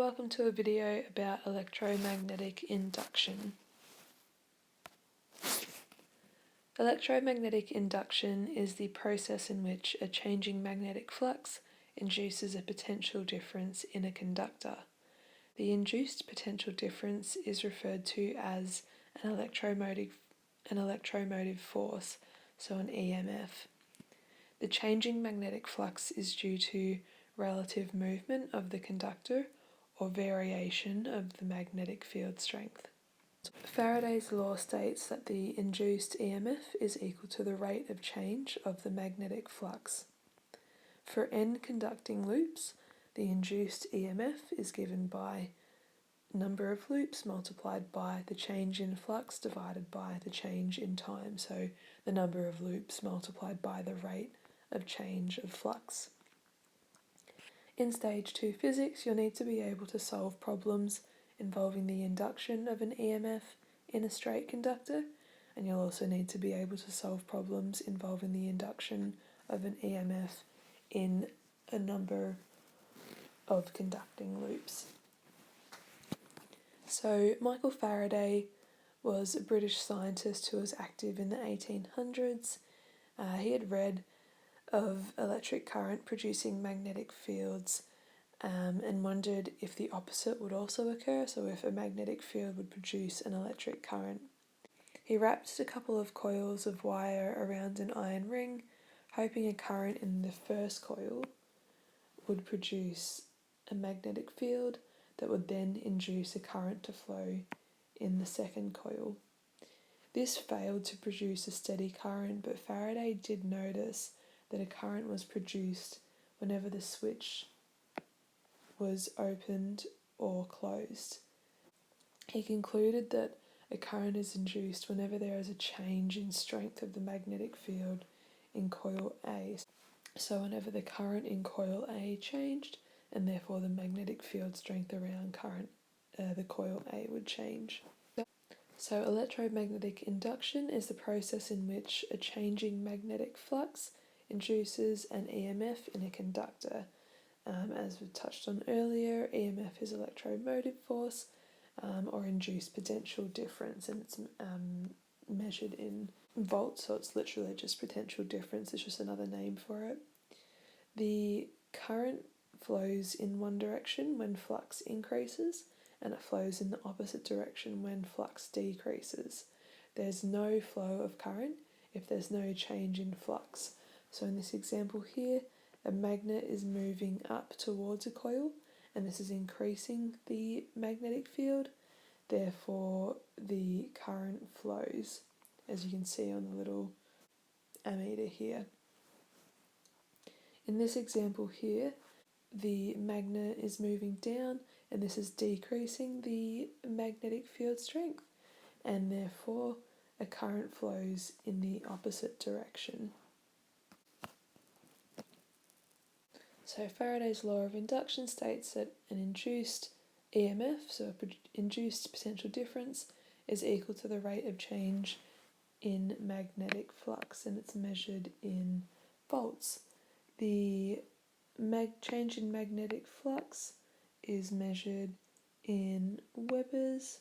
welcome to a video about electromagnetic induction. Electromagnetic induction is the process in which a changing magnetic flux induces a potential difference in a conductor. The induced potential difference is referred to as an electromotive force, so an EMF. The changing magnetic flux is due to relative movement of the conductor or variation of the magnetic field strength. Faraday's law states that the induced EMF is equal to the rate of change of the magnetic flux. For n conducting loops, the induced EMF is given by number of loops multiplied by the change in flux divided by the change in time, so the number of loops multiplied by the rate of change of flux. In Stage 2 physics, you'll need to be able to solve problems involving the induction of an EMF in a straight conductor, and you'll also need to be able to solve problems involving the induction of an EMF in a number of conducting loops. So Michael Faraday was a British scientist who was active in the 1800s. He had read of electric current producing magnetic fields and wondered if the opposite would also occur, so if a magnetic field would produce an electric current. He wrapped a couple of coils of wire around an iron ring, hoping a current in the first coil would produce a magnetic field that would then induce a current to flow in the second coil. This failed to produce a steady current, but Faraday did notice that a current was produced whenever the switch was opened or closed. He concluded that a current is induced whenever there is a change in strength of the magnetic field in coil A. So whenever the current in coil A changed, and therefore the magnetic field strength around the coil A would change. So electromagnetic induction is the process in which a changing magnetic flux induces an EMF in a conductor. As we touched on earlier, EMF is electromotive force or induced potential difference, and it's measured in volts, so it's literally just potential difference, it's just another name for it. The current flows in one direction when flux increases, and it flows in the opposite direction when flux decreases. There's no flow of current if there's no change in flux. So in this example here, a magnet is moving up towards a coil, and this is increasing the magnetic field, therefore the current flows, as you can see on the little ammeter here. In this example here, the magnet is moving down, and this is decreasing the magnetic field strength, and therefore a current flows in the opposite direction. So Faraday's law of induction states that an induced EMF, so induced potential difference, is equal to the rate of change in magnetic flux, and it's measured in volts. The change in magnetic flux is measured in Webers,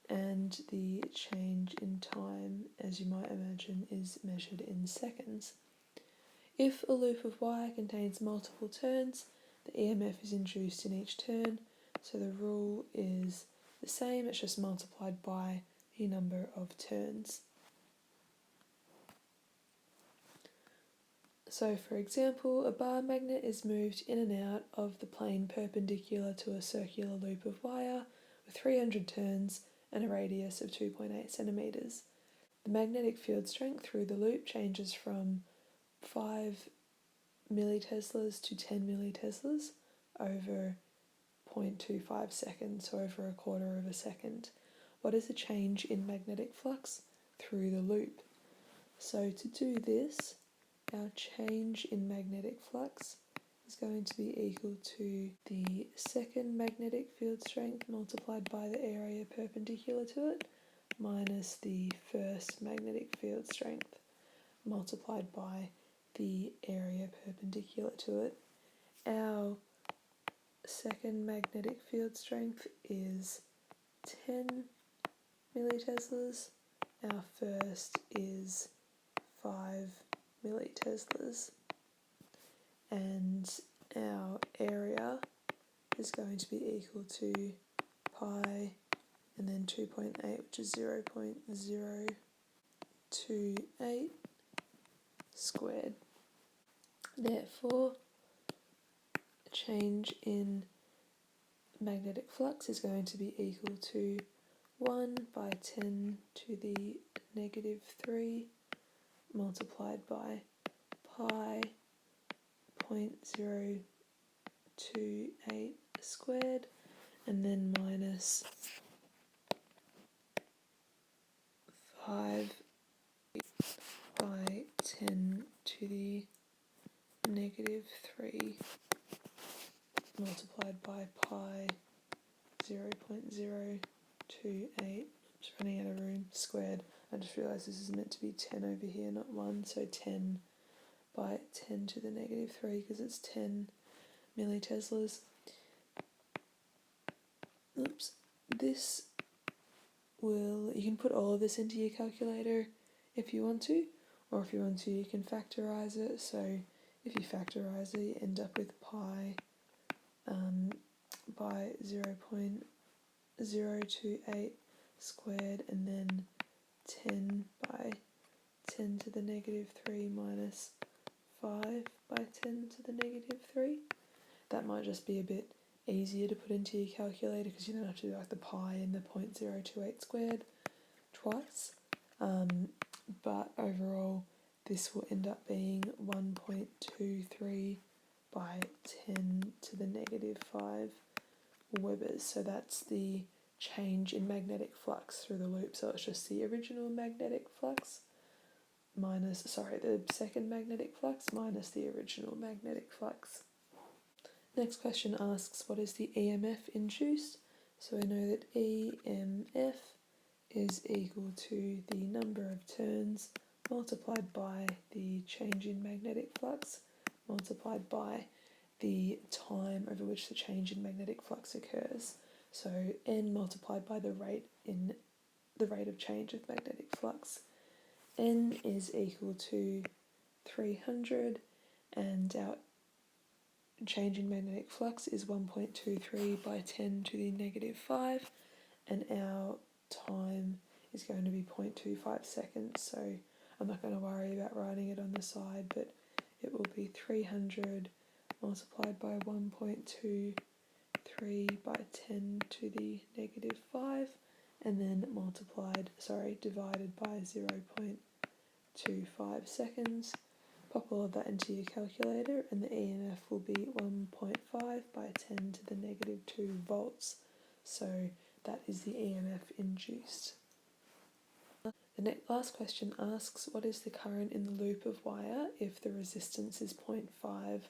and the change in time, as you might imagine, is measured in seconds. If a loop of wire contains multiple turns, the EMF is induced in each turn, so the rule is the same, it's just multiplied by the number of turns. So for example, a bar magnet is moved in and out of the plane perpendicular to a circular loop of wire with 300 turns and a radius of 2.8 centimeters. The magnetic field strength through the loop changes from 5 milliteslas to 10 milliteslas over 0.25 seconds, so over a quarter of a second. What is the change in magnetic flux through the loop? So to do this, our change in magnetic flux is going to be equal to the second magnetic field strength multiplied by the area perpendicular to it minus the first magnetic field strength multiplied by the area perpendicular to it. Our second magnetic field strength is 10 milliteslas. Our first is 5 milliteslas. And our area is going to be equal to pi and then 2.8, which is 0.028 squared. Therefore, change in magnetic flux is going to be equal to 1 by 10 to the negative 3 multiplied by pi 0.028 squared, and then minus 5 by 10 to the negative 3 multiplied by pi 0.028, just running out of room, squared. I just realised this is meant to be 10 over here, not 1, so 10 by 10 to the negative 3 because it's 10 milliteslas. Oops. This will, you can put all of this into your calculator if you want to, or if you want to, you can factorise it. So if you factorise it, you end up with pi by 0.028 squared, and then 10 by 10 to the negative 3 minus 5 by 10 to the negative 3. That might just be a bit easier to put into your calculator because you don't have to do like the pi and the 0.028 squared twice. But overall, this will end up being 1.23 by 10 to the negative 5 Webers. So that's the change in magnetic flux through the loop. So it's just the original magnetic flux minus, the second magnetic flux minus the original magnetic flux. Next question asks, what is the EMF induced? So we know that EMF is equal to the number of turns multiplied by the change in magnetic flux multiplied by the time over which the change in magnetic flux occurs. So N multiplied by the rate of change of magnetic flux. N is equal to 300, and our change in magnetic flux is 1.23 by 10 to the negative 5, and our time is going to be 0.25 seconds, so I'm not going to worry about writing it on the side, but it will be 300 multiplied by 1.23 by 10 to the negative 5, and then divided by 0.25 seconds. Pop all of that into your calculator, and the EMF will be 1.5 by 10 to the negative 2 volts. So that is the EMF induced. The last question asks, what is the current in the loop of wire if the resistance is 0.5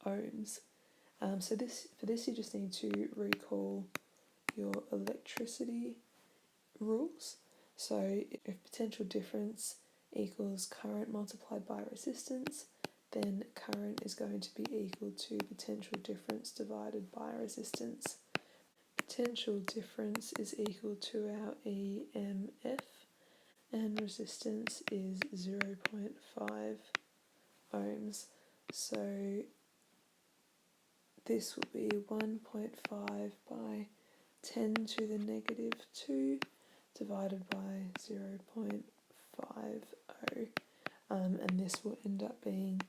ohms? For this you just need to recall your electricity rules. So if potential difference equals current multiplied by resistance, then current is going to be equal to potential difference divided by resistance. Potential difference is equal to our EMF, and resistance is 0.5 ohms. So this will be 1.5 by 10 to the negative 2 divided by 0.50, and this will end up being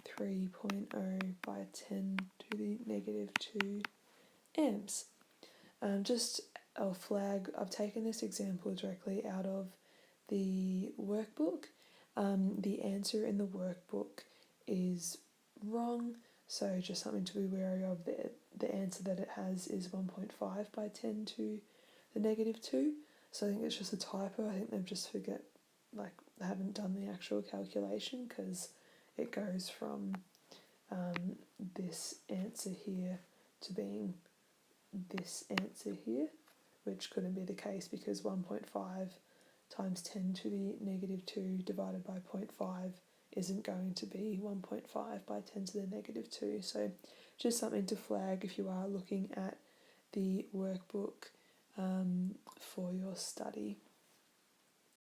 3.0 by 10 to the negative 2 amps. Just a flag, I've taken this example directly out of the workbook. The answer in the workbook is wrong, so just something to be wary of. The answer that it has is 1.5 by 10 to the negative 2, so I think it's just a typo. I think they've just they haven't done the actual calculation, because it goes from this answer here to being this answer here, which couldn't be the case because 1.5 times 10 to the negative 2 divided by 0.5 isn't going to be 1.5 by 10 to the negative 2. So just something to flag if you are looking at the workbook for your study.